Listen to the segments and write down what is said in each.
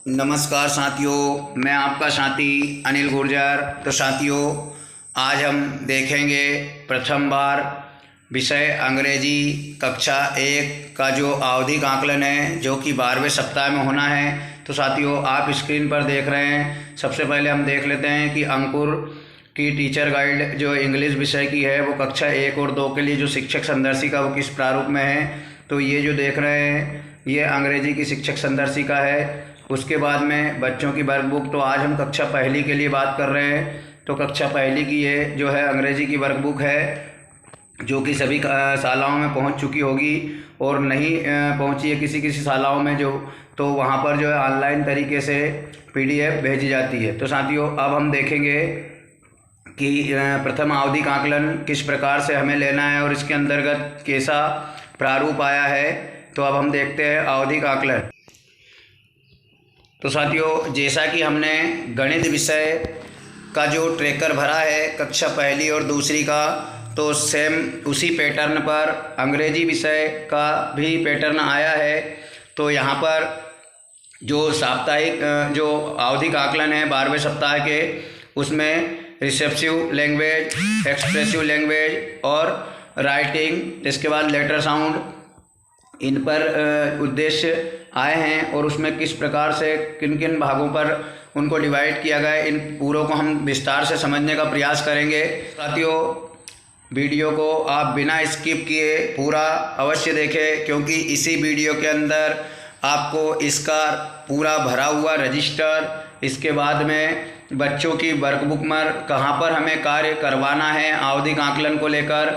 नमस्कार साथियों, मैं आपका साथी अनिल गुर्जर। तो साथियों, आज हम देखेंगे प्रथम बार विषय अंग्रेजी कक्षा 1 का जो आवधिक आकलन है, जो कि 12वें सप्ताह में होना है। तो साथियों, आप स्क्रीन पर देख रहे हैं। सबसे पहले हम देख लेते हैं कि अंकुर की टीचर गाइड जो इंग्लिश विषय की है, वो कक्षा 1 और 2 के लिए जो शिक्षक संदर्शिका वो किस प्रारूप में है। तो ये जो देख रहे हैं, ये अंग्रेजी की शिक्षक संदर्शिका है। उसके बाद में बच्चों की वर्कबुक। तो आज हम कक्षा पहली के लिए बात कर रहे हैं। तो कक्षा पहली की ये जो है अंग्रेजी की वर्कबुक है, जो कि सभी शालाओं में पहुंच चुकी होगी, और नहीं पहुंची है किसी किसी शालाओं में जो, तो वहां पर जो है ऑनलाइन तरीके से PDF भेजी जाती है। तो साथियों, अब हम देखेंगे कि प्रथम आवधिक आकलन किस प्रकार से हमें लेना है और इसके अंतर्गत कैसा प्रारूप आया है। तो अब हम देखते हैं आवधिक आकलन। तो साथियों, जैसा कि हमने गणित विषय का जो ट्रैकर भरा है कक्षा पहली और दूसरी का, तो सेम उसी पैटर्न पर अंग्रेजी विषय का भी पैटर्न आया है। तो यहाँ पर जो साप्ताहिक जो आवधिक आकलन है 12वें सप्ताह के, उसमें रिसेप्टिव लैंग्वेज, एक्सप्रेसिव लैंग्वेज और राइटिंग, इसके बाद लेटर साउंड, इन पर उद्देश्य आए हैं और उसमें किस प्रकार से किन किन भागों पर उनको डिवाइड किया गया है, इन पूरों को हम विस्तार से समझने का प्रयास करेंगे। साथियों, वीडियो को आप बिना स्किप किए पूरा अवश्य देखें, क्योंकि इसी वीडियो के अंदर आपको इसका पूरा भरा हुआ रजिस्टर, इसके बाद में बच्चों की वर्कबुक में कहाँ पर हमें कार्य करवाना है आवधिक आकलन को लेकर,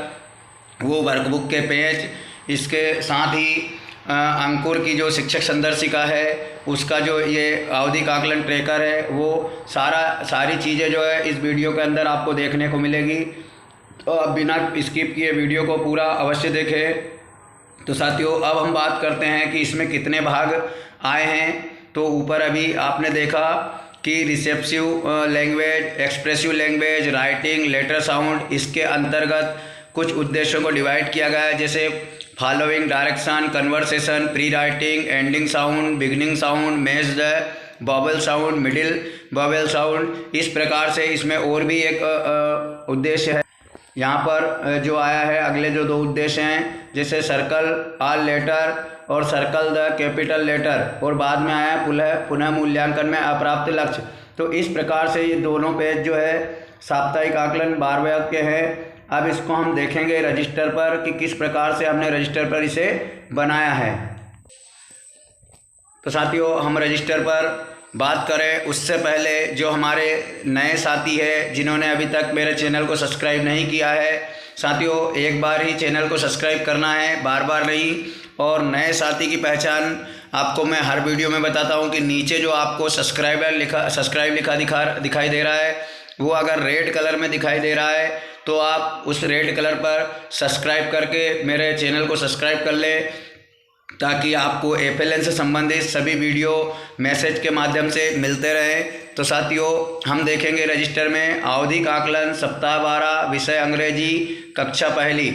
वो वर्कबुक के पेज, इसके साथ ही अंकुर की जो शिक्षक संदर्शिका है उसका जो ये आवधिक आकलन ट्रैकर है, वो सारी चीज़ें जो है इस वीडियो के अंदर आपको देखने को मिलेगी। तो आप बिना स्किप किए वीडियो को पूरा अवश्य देखें। तो साथियों, अब हम बात करते हैं कि इसमें कितने भाग आए हैं। तो ऊपर अभी आपने देखा कि receptive language, expressive language, writing, letter sound, इसके अंतर्गत कुछ उद्देश्यों को डिवाइड किया गया है, जैसे following direction, conversation, pre writing, ending sound, beginning sound, match the बॉबल sound, middle बॉबल sound. इस प्रकार से इसमें और भी एक उद्देश्य है। यहाँ पर जो आया है अगले जो 2 उद्देश्य हैं, जैसे सर्कल ऑल लेटर और सर्कल द कैपिटल लेटर, और बाद में आया पुनः मूल्यांकन में अप्राप्त लक्ष्य। तो इस प्रकार से ये दोनों पेज जो है साप्ताहिक आकलन 12वें के हैं। अब इसको हम देखेंगे रजिस्टर पर कि किस प्रकार से हमने रजिस्टर पर इसे बनाया है। तो साथियों, हम रजिस्टर पर बात करें उससे पहले जो हमारे नए साथी है जिन्होंने अभी तक मेरे चैनल को सब्सक्राइब नहीं किया है, साथियों एक बार ही चैनल को सब्सक्राइब करना है, बार बार नहीं। और नए साथी की पहचान आपको मैं हर वीडियो में बताता हूं कि नीचे जो आपको सब्सक्राइब लिखा दिखाई दे रहा है, वो अगर रेड कलर में दिखाई दे रहा है तो आप उस रेड कलर पर सब्सक्राइब करके मेरे चैनल को सब्सक्राइब कर लें, ताकि आपको FLN से संबंधित सभी वीडियो मैसेज के माध्यम से मिलते रहें। तो साथियों, हम देखेंगे रजिस्टर में आवधिक आकलन सप्ताह 12 विषय अंग्रेजी कक्षा पहली।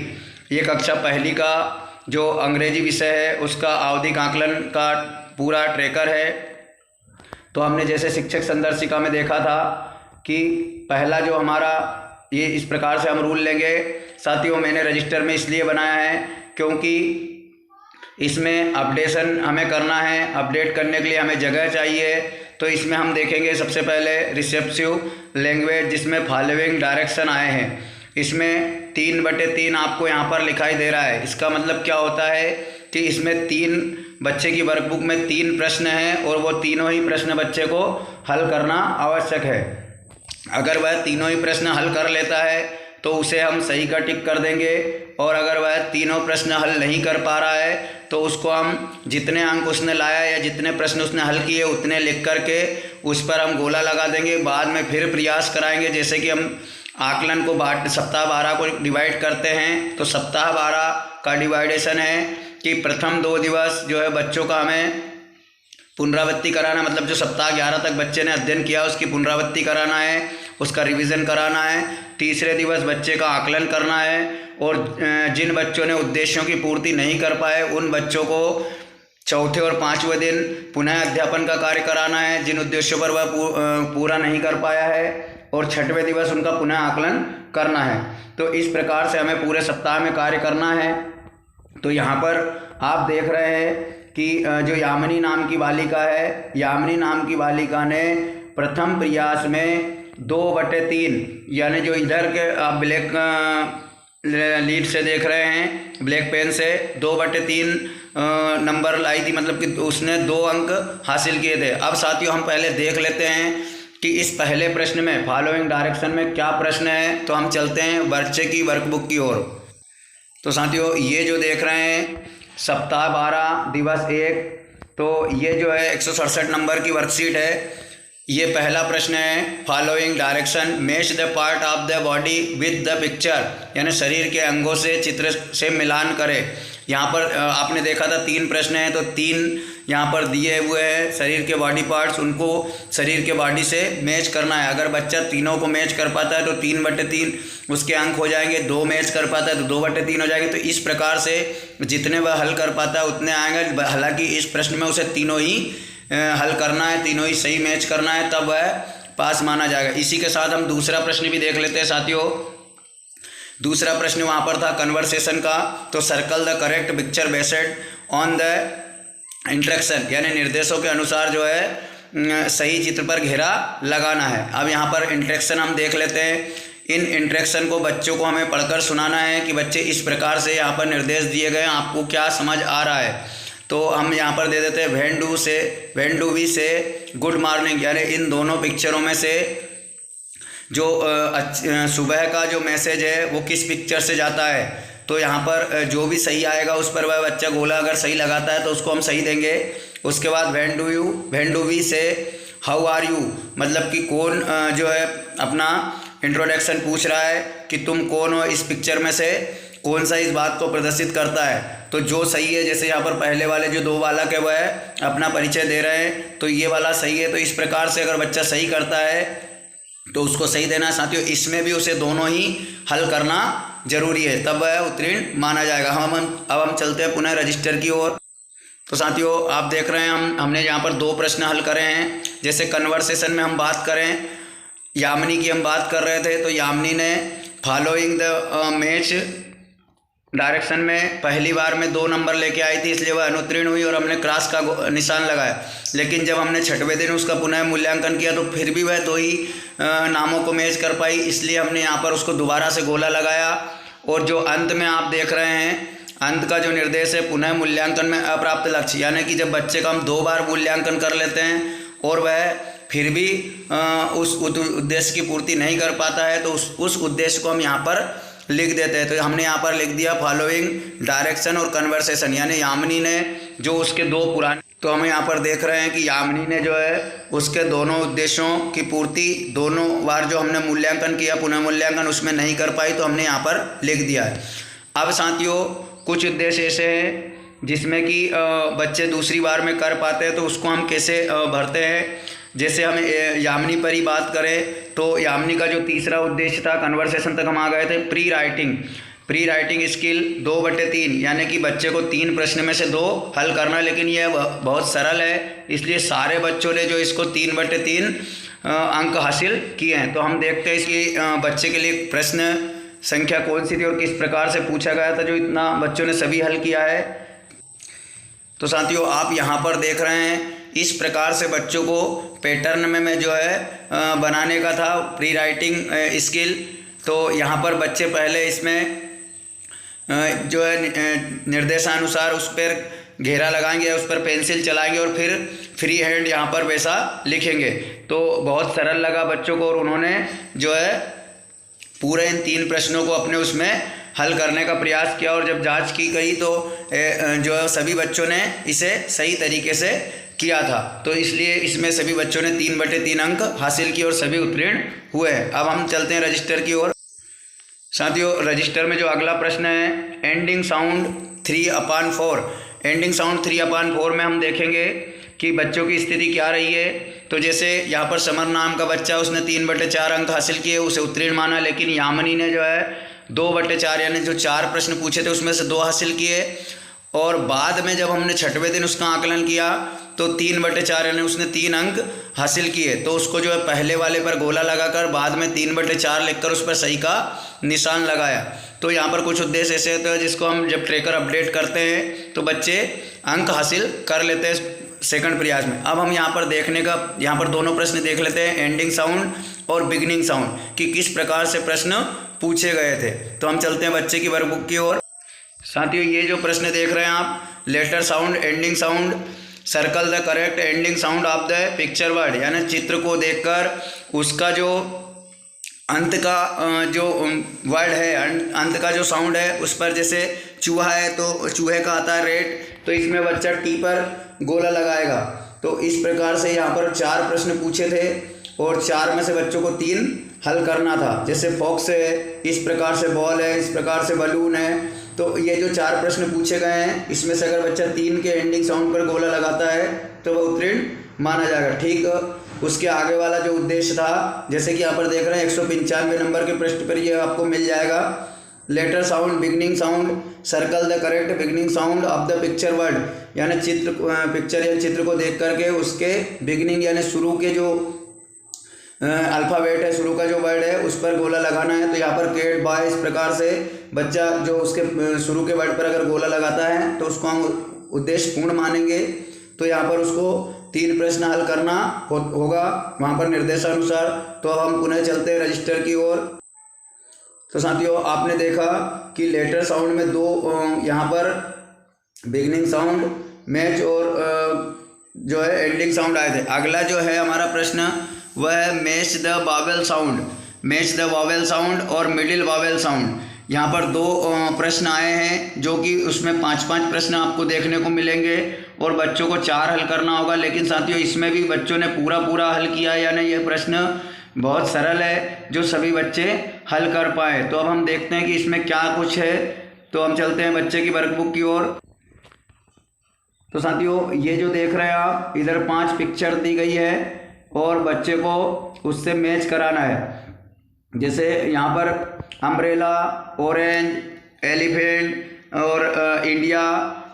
ये कक्षा पहली का जो अंग्रेजी विषय है उसका आवधिक आकलन का पूरा ट्रैकर है। तो हमने जैसे शिक्षक संदर्शिका में देखा था कि पहला जो हमारा ये इस प्रकार से हम रूल लेंगे। साथियों, मैंने रजिस्टर में इसलिए बनाया है क्योंकि इसमें अपडेशन हमें करना है, अपडेट करने के लिए हमें जगह चाहिए। तो इसमें हम देखेंगे सबसे पहले रिसेप्टिव लैंग्वेज, जिसमें फॉलोइंग डायरेक्शन आए हैं। इसमें 3/3 आपको यहाँ पर दिखाई दे रहा है। इसका मतलब क्या होता है कि इसमें 3 बच्चे की वर्कबुक में 3 प्रश्न हैं और वो तीनों ही प्रश्न बच्चे को हल करना आवश्यक है। अगर वह तीनों ही प्रश्न हल कर लेता है तो उसे हम सही का टिक कर देंगे, और अगर वह तीनों प्रश्न हल नहीं कर पा रहा है तो उसको हम जितने अंक उसने लाया या जितने प्रश्न उसने हल किए उतने लिख करके उस पर हम गोला लगा देंगे। बाद में फिर प्रयास कराएंगे। जैसे कि हम आकलन को सप्ताह 12 को डिवाइड करते हैं, तो सप्ताह 12 का डिवाइडेशन है कि प्रथम 2 दिवस जो है बच्चों का हमें पुनरावृत्ति कराना, मतलब जो सप्ताह 11 तक बच्चे ने अध्ययन किया उसकी पुनरावृत्ति कराना है, उसका रिवीजन कराना है। तीसरे दिवस बच्चे का आकलन करना है, और जिन बच्चों ने उद्देश्यों की पूर्ति नहीं कर पाए उन बच्चों को चौथे और पाँचवें दिन पुनः अध्यापन का कार्य कराना है जिन उद्देश्यों पर वह पूरा नहीं कर पाया है, और छठवें दिवस उनका पुनः आकलन करना है। तो इस प्रकार से हमें पूरे सप्ताह में कार्य करना है। तो यहाँ पर आप देख रहे हैं कि जो यामिनी नाम की बालिका है, यामिनी नाम की बालिका ने प्रथम प्रयास में 2/3 यानी जो इधर के आप ब्लैक लीड से देख रहे हैं, ब्लैक पेन से 2/3 नंबर लाई थी, मतलब कि उसने 2 अंक हासिल किए थे। अब साथियों हम पहले देख लेते हैं कि इस पहले प्रश्न में फॉलोइंग डायरेक्शन में क्या प्रश्न है। तो हम चलते हैं बच्चे की वर्कबुक की ओर। तो साथियों ये जो देख रहे हैं सप्ताह 12 दिवस 1, तो ये जो है 167 नंबर की वर्कशीट है। ये पहला प्रश्न है, following direction match the part of the body with the picture, यानी शरीर के अंगों से चित्र से मिलान करें। यहाँ पर आपने देखा था 3 प्रश्न हैं, तो 3 यहाँ पर दिए हुए हैं शरीर के बॉडी पार्ट्स, उनको शरीर के बॉडी से मैच करना है। अगर बच्चा तीनों को मैच कर पाता है तो 3/3 उसके अंक हो जाएंगे, 2 मैच कर पाता है तो 2/3 हो जाएंगे। तो इस प्रकार से जितने वह हल कर पाता है उतने आएंगे। हालांकि इस प्रश्न में उसे तीनों ही हल करना है, तीनों ही सही मैच करना है, तब वह पास माना जाएगा। इसी के साथ हम दूसरा प्रश्न भी देख लेते हैं साथियों। दूसरा प्रश्न वहाँ पर था कन्वर्सेशन का, तो circle the correct picture based on the instruction, यानी निर्देशों के अनुसार जो है सही चित्र पर घेरा लगाना है। अब यहाँ पर इंस्ट्रक्शन हम देख लेते हैं। इन इंस्ट्रक्शन को बच्चों को हमें पढ़कर सुनाना है कि बच्चे इस प्रकार से यहाँ पर निर्देश दिए गए हैं, आपको क्या समझ आ रहा है। तो हम यहाँ पर दे देते हैं व्हेन डू वी से गुड मॉर्निंग, यानी इन दोनों पिक्चरों में से जो सुबह का जो मैसेज है वो किस पिक्चर से जाता है। तो यहाँ पर जो भी सही आएगा उस पर वह बच्चा गोला अगर सही लगाता है तो उसको हम सही देंगे। उसके बाद व्हेन डू वी से हाउ आर यू, मतलब कि कौन जो है अपना इंट्रोडक्शन पूछ रहा है कि तुम कौन हो, इस पिक्चर में से कौन सा इस बात को प्रदर्शित करता है। तो जो सही है, जैसे यहाँ पर पहले वाले जो 2 बालक है वह अपना परिचय दे रहे हैं, तो ये वाला सही है। तो इस प्रकार से अगर बच्चा सही करता है तो उसको सही देना है साथियों। इसमें भी उसे दोनों ही हल करना जरूरी है, तब वह उत्तीर्ण माना जाएगा। अब हम चलते हैं पुनः रजिस्टर की ओर। तो साथियों आप देख रहे हैं हमने यहाँ पर 2 प्रश्न हल करे हैं। जैसे कन्वर्सेशन में हम बात करें, यामिनी की हम बात कर रहे थे, तो यामिनी ने फॉलोइंग द मैच डायरेक्शन में पहली बार में 2 नंबर लेके आई थी, इसलिए वह अनुत्तीर्ण हुई और हमने क्रॉस का निशान लगाया। लेकिन जब हमने छठवें दिन उसका पुनः मूल्यांकन किया तो फिर भी वह 2 ही नामों को मैच कर पाई, इसलिए हमने यहाँ पर उसको दोबारा से गोला लगाया। और जो अंत में आप देख रहे हैं, अंत का जो निर्देश है पुनः मूल्यांकन में अप्राप्त लक्ष्य, यानी कि जब बच्चे का हम 2 बार मूल्यांकन कर लेते हैं और वह फिर भी उस उद्देश्य की पूर्ति नहीं कर पाता है तो उस उद्देश्य को हम यहाँ पर लिख देते हैं। तो हमने यहाँ पर लिख दिया फॉलोइंग डायरेक्शन और कन्वर्सेशन, यानी यामिनी ने जो उसके 2 पुराने, तो हम यहाँ पर देख रहे हैं कि यामिनी ने जो है उसके दोनों उद्देश्यों की पूर्ति दोनों बार जो हमने मूल्यांकन किया पुनः मूल्यांकन उसमें नहीं कर पाई, तो हमने यहाँ पर लिख दिया है। अब साथियों कुछ उद्देश्य ऐसे हैं जिसमें कि बच्चे दूसरी बार में कर पाते हैं, तो उसको हम कैसे भरते हैं। जैसे हम यामिनी पर ही बात करें तो यामिनी का जो तीसरा उद्देश्य था, कन्वर्सेशन तक हम आ गए थे, प्री राइटिंग स्किल 2/3, यानी कि बच्चे को 3 प्रश्न में से 2 हल करना। लेकिन यह बहुत सरल है, इसलिए सारे बच्चों ने जो इसको 3/3 अंक हासिल किए हैं। तो हम देखते हैं इसकी बच्चे के लिए प्रश्न संख्या कौन सी थी और किस प्रकार से पूछा गया था जो इतना बच्चों ने सभी हल किया है। तो साथियों आप यहाँ पर देख रहे हैं इस प्रकार से बच्चों को पैटर्न में जो है बनाने का था प्री राइटिंग स्किल। तो यहाँ पर बच्चे पहले इसमें जो है निर्देशानुसार उस पर घेरा लगाएंगे, उस पर पेंसिल चलाएंगे और फिर फ्री हैंड यहाँ पर वैसा लिखेंगे। तो बहुत सरल लगा बच्चों को और उन्होंने जो है पूरे इन 3 प्रश्नों को अपने उसमें हल करने का प्रयास किया। और जब जांच की गई तो जो है सभी बच्चों ने इसे सही तरीके से किया था, तो इसलिए इसमें सभी बच्चों ने 3/3 अंक हासिल किए और सभी उत्तीर्ण हुए। अब हम चलते हैं रजिस्टर की ओर। साथियों रजिस्टर में जो अगला प्रश्न है एंडिंग साउंड 3/4, एंडिंग साउंड 3/4 में हम देखेंगे कि बच्चों की स्थिति क्या रही है। तो जैसे यहाँ पर समर नाम का बच्चा, उसने 3/4 अंक हासिल किए, उसे उत्तीर्ण माना। लेकिन यामिनी ने जो है 2/4 यानी जो 4 प्रश्न पूछे थे उसमें से 2 हासिल किए और बाद में जब हमने 6वें दिन उसका आकलन किया तो 3/4 यानी उसने 3 अंक हासिल किए, तो उसको जो है पहले वाले पर गोला लगाकर बाद में 3/4 लिखकर उस पर सही का निशान लगाया। तो यहाँ पर कुछ उद्देश्य ऐसे होते हैं जिसको हम जब ट्रैकर अपडेट करते हैं तो बच्चे अंक हासिल कर लेते हैं सेकंड प्रयास में। अब हम यहाँ पर दोनों प्रश्न देख लेते हैं, एंडिंग साउंड और बिगिनिंग साउंड, कि किस प्रकार से प्रश्न पूछे गए थे। तो हम चलते हैं बच्चे की वर्कबुक की ओर। साथियों, ये जो प्रश्न देख रहे हैं आप, letter sound, ending sound, circle the correct ending sound of the picture word, यानी चित्र को देखकर उसका जो अंत का जो वर्ड है, अंत का जो साउंड है उस पर, जैसे चूहा है तो चूहे का आता है रेट, तो इसमें बच्चा टी पर गोला लगाएगा। तो इस प्रकार से यहाँ पर 4 प्रश्न पूछे थे और 4 में से बच्चों को 3 हल करना था। जैसे फॉक्स है, इस प्रकार से बॉल है, इस प्रकार से बलून है। तो ये जो 4 प्रश्न पूछे गए हैं, इसमें से अगर बच्चा 3 के एंडिंग साउंड पर गोला लगाता है तो वह उत्तीर्ण माना जाएगा। ठीक उसके आगे वाला जो उद्देश्य था, जैसे कि यहाँ पर देख रहे हैं 195 नंबर के प्रश्न पर ये आपको मिल जाएगा। Letter sound, beginning sound, circle the correct beginning sound of the picture word, यानी पिक्चर या चित्र को देख करके उसके बिगनिंग यानी शुरू के जो अल्फ़ाबेट है, शुरू का जो वर्ड है उस पर गोला लगाना है। तो यहाँ पर कैट, बॉय, इस प्रकार से बच्चा जो उसके शुरू के वर्ड पर अगर गोला लगाता है तो उसको हम उद्देश्य पूर्ण मानेंगे। तो यहाँ पर उसको 3 प्रश्न हल करना होगा वहाँ पर निर्देशानुसार। तो अब हम पुनः चलते हैं रजिस्टर की ओर। तो साथियों, आपने देखा कि लेटर साउंड में 2 यहाँ पर बिगनिंग साउंड, मैच और जो है एंडिंग साउंड आए थे। अगला जो है हमारा प्रश्न वह है match the Wavell sound, match the Wavell sound और मिडिल वावेल साउंड। यहाँ पर 2 प्रश्न आए हैं जो कि उसमें 5-5 प्रश्न आपको देखने को मिलेंगे और बच्चों को 4 हल करना होगा। लेकिन साथियों, इसमें भी बच्चों ने पूरा हल किया, यानी ये प्रश्न बहुत सरल है जो सभी बच्चे हल कर पाए। तो अब हम देखते हैं कि इसमें क्या कुछ है। तो हम चलते हैं बच्चे की वर्कबुक की ओर। तो साथियों, ये जो देख रहे हैं आप, इधर 5 पिक्चर दी गई है और बच्चे को उससे मैच कराना है। जैसे यहाँ पर अम्ब्रेला, ऑरेंज, एलिफेंट और इंडिया,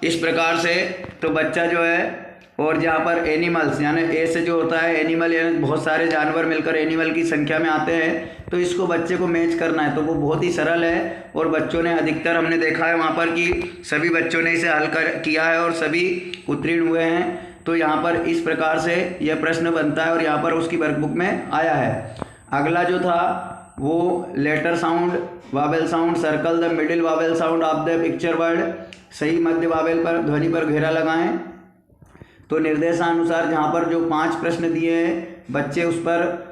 इस प्रकार से। तो बच्चा जो है, और जहाँ पर एनिमल्स यानी ए से जो होता है एनिमल, यानी बहुत सारे जानवर मिलकर एनिमल की संख्या में आते हैं, तो इसको बच्चे को मैच करना है। तो वो बहुत ही सरल है और बच्चों ने अधिकतर हमने देखा है वहाँ पर कि सभी बच्चों ने इसे हल किया है और सभी उत्तीर्ण हुए हैं। तो यहाँ पर इस प्रकार से यह प्रश्न बनता है और यहाँ पर उसकी वर्कबुक में आया है। अगला जो था वो letter sound, vowel sound, circle the middle vowel sound of the picture word, सही मध्य वावेल पर ध्वनि पर घेरा लगाएं। तो निर्देशानुसार जहाँ पर जो 5 प्रश्न दिए हैं, बच्चे उस पर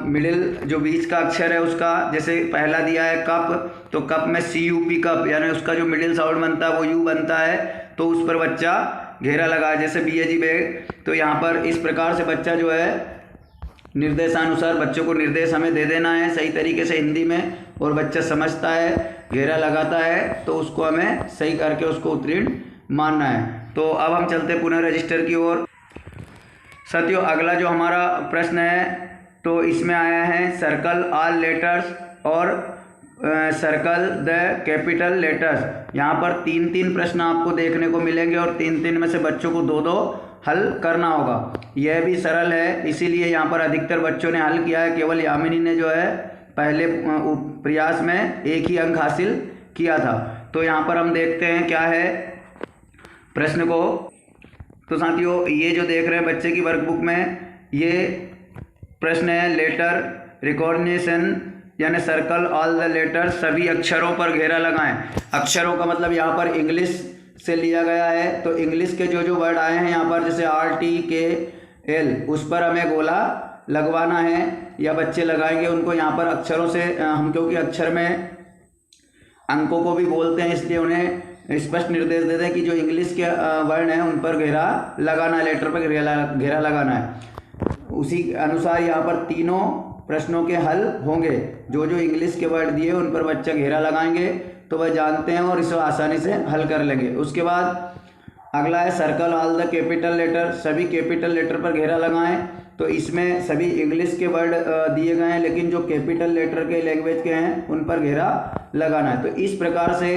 मिडिल जो बीच का अक्षर है उसका, जैसे पहला दिया है कप, तो कप में CUP कप, यानी उसका जो मिडिल साउंड बनता है वो यू बनता है, तो उस पर बच्चा घेरा लगाए। जैसे BAG बैग, तो यहाँ पर इस प्रकार से बच्चा जो है निर्देशानुसार बच्चों को निर्देश हमें दे देना है सही तरीके से हिंदी में, और बच्चा समझता है, घेरा लगाता है, तो उसको हमें सही करके उसको उत्तीर्ण मानना है। तो अब हम चलते पुनः रजिस्टर की ओर। साथियों, अगला जो हमारा प्रश्न है तो इसमें आया है सर्कल ऑल लेटर्स और सर्कल द कैपिटल लेटर्स। यहाँ पर 3-3 प्रश्न आपको देखने को मिलेंगे और 3-3 में से बच्चों को 2-2 हल करना होगा। यह भी सरल है, इसीलिए यहाँ पर अधिकतर बच्चों ने हल किया है। केवल यामिनी ने जो है पहले प्रयास में 1 ही अंक हासिल किया था। तो यहाँ पर हम देखते हैं क्या है प्रश्न को। तो साथियों, ये जो देख रहे हैं बच्चे की वर्कबुक में, ये प्रश्न है लेटर रिकॉग्निशन, यानी सर्कल ऑल द लेटर, सभी अक्षरों पर घेरा लगाएं। अक्षरों का मतलब यहाँ पर इंग्लिश से लिया गया है। तो इंग्लिश के जो वर्ड आए हैं यहाँ पर, जैसे RTKL, उस पर हमें गोला लगवाना है या बच्चे लगाएंगे उनको। यहाँ पर अक्षरों से हम, क्योंकि अक्षर में अंकों को भी बोलते हैं, इसलिए उन्हें स्पष्ट निर्देश देते हैं कि जो इंग्लिश के वर्ण हैं उन पर घेरा लगाना है, लेटर पर घेरा लगाना है। उसी अनुसार यहाँ पर तीनों प्रश्नों के हल होंगे। जो इंग्लिश के वर्ड दिए उन पर बच्चा घेरा लगाएंगे तो वह जानते हैं और इसे आसानी से हल कर लेंगे। उसके बाद अगला है circle all the capital letter, सभी कैपिटल लेटर पर घेरा लगाएं। तो इसमें सभी इंग्लिश के वर्ड दिए गए हैं, लेकिन जो कैपिटल लेटर के लैंग्वेज के हैं उन पर घेरा लगाना है। तो इस प्रकार से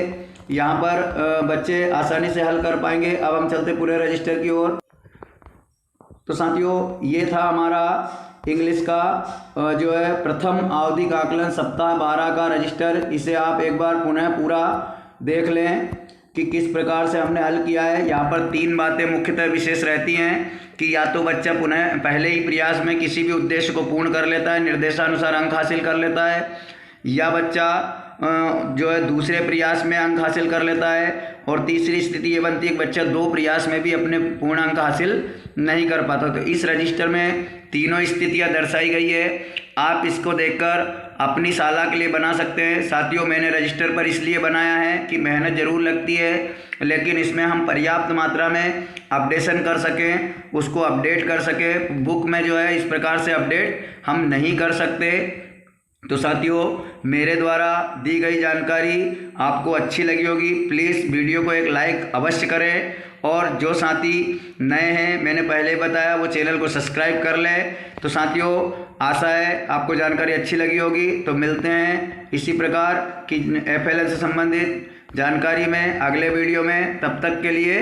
यहाँ पर बच्चे आसानी से हल कर पाएंगे। अब हम चलते पूरे रजिस्टर की ओर। तो साथियों, ये था हमारा इंग्लिश का जो है प्रथम आवधिक आकलन सप्ताह 12 का रजिस्टर। इसे आप एक बार पुनः पूरा देख लें कि किस प्रकार से हमने हल किया है। यहाँ पर 3 बातें मुख्यतः विशेष रहती हैं कि या तो बच्चा पुनः पहले ही प्रयास में किसी भी उद्देश्य को पूर्ण कर लेता है, निर्देशानुसार अंक हासिल कर लेता है, या बच्चा जो है दूसरे प्रयास में अंक हासिल कर लेता है, और तीसरी स्थिति ये बनती है कि बच्चा 2 प्रयास में भी अपने पूर्ण अंक हासिल नहीं कर पाता। तो इस रजिस्टर में तीनों स्थितियां दर्शाई गई है। आप इसको देखकर अपनी शाला के लिए बना सकते हैं। साथियों, मैंने रजिस्टर पर इसलिए बनाया है कि मेहनत ज़रूर लगती है, लेकिन इसमें हम पर्याप्त मात्रा में अपडेशन कर सकें, उसको अपडेट कर सकें। बुक में जो है इस प्रकार से अपडेट हम नहीं कर सकते। तो साथियों, मेरे द्वारा दी गई जानकारी आपको अच्छी लगी होगी। प्लीज़ वीडियो को एक लाइक अवश्य करें, और जो साथी नए हैं, मैंने पहले बताया, वो चैनल को सब्सक्राइब कर लें। तो साथियों, आशा है आपको जानकारी अच्छी लगी होगी। तो मिलते हैं इसी प्रकार की FLN से संबंधित जानकारी में अगले वीडियो में। तब तक के लिए